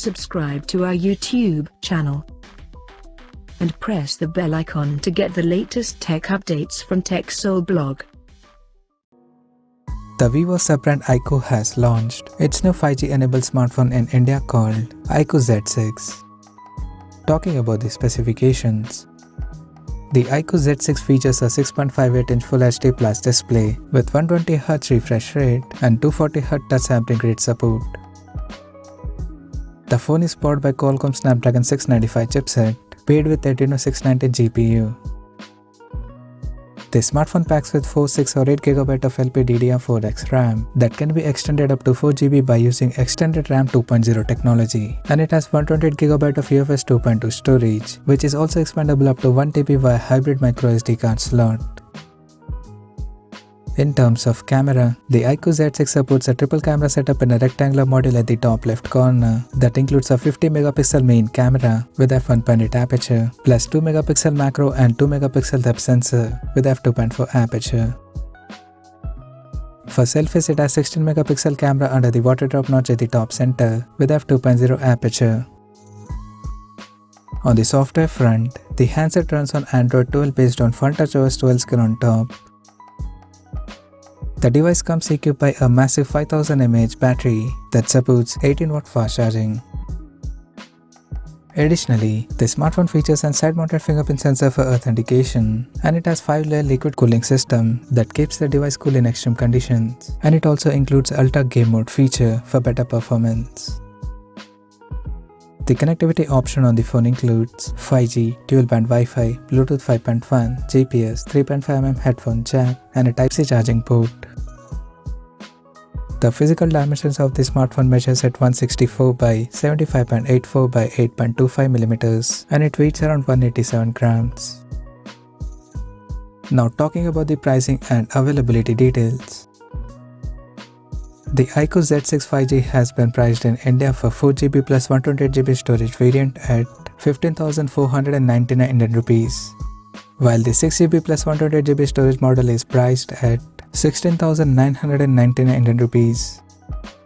subscribe to our YouTube channel and press the bell icon to get the latest tech updates from TechSole Blog. The Vivo sub-brand Iqoo has launched its new 5G-enabled smartphone in India called Iqoo Z6. Talking about the specifications, the Iqoo Z6 features a 6.58-inch Full HD Plus display with 120Hz refresh rate and 240Hz touch sampling rate support. The phone is powered by Qualcomm Snapdragon 695 chipset paired with Adreno 690 GPU. The smartphone packs with 4, 6 or 8GB of LPDDR4X RAM that can be extended up to 4GB by using Extended RAM 2.0 technology, and it has 128GB of UFS 2.2 storage, which is also expandable up to 1TB via hybrid microSD card slot. In terms of camera, the Iqoo Z6 supports a triple camera setup in a rectangular module at the top left corner that includes a 50MP main camera with f1.8 aperture, plus 2MP macro and 2MP depth sensor with f2.4 aperture. For selfies, it has 16MP camera under the water drop notch at the top center with f2.0 aperture. On the software front, the handset runs on Android 12 based on FunTouchOS 12 skin on top. The device comes equipped by a massive 5000 mAh battery that supports 18W fast charging. Additionally, the smartphone features a side-mounted fingerprint sensor for authentication, and it has 5-layer liquid cooling system that keeps the device cool in extreme conditions, and it also includes Ultra Game Mode feature for better performance. The connectivity option on the phone includes 5G, dual-band Wi-Fi, Bluetooth 5.1, GPS, 3.5mm headphone jack, and a Type-C charging port. The physical dimensions of the smartphone measures at 164 by 75.84 by 8.25mm, and it weighs around 187 grams. Now talking about the pricing and availability details. The Iqoo Z6 5G has been priced in India for 4GB plus 128GB storage variant at 15,499 Indian rupees, while the 6GB plus 128GB storage model is priced at 16,999 Indian rupees,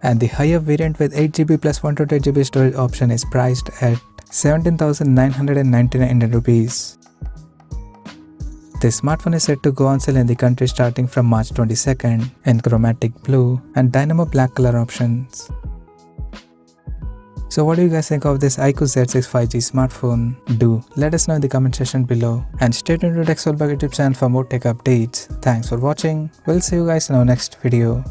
and the higher variant with 8GB plus 128GB storage option is priced at 17,999 Indian rupees. The smartphone is set to go on sale in the country starting from March 22nd in chromatic blue and dynamo black color options. So what do you guys think of this Iqoo Z6 5G smartphone? Do let us know in the comment section below, and stay tuned to TechSole Blog YouTube channel for more tech updates. Thanks for watching. We'll see you guys in our next video.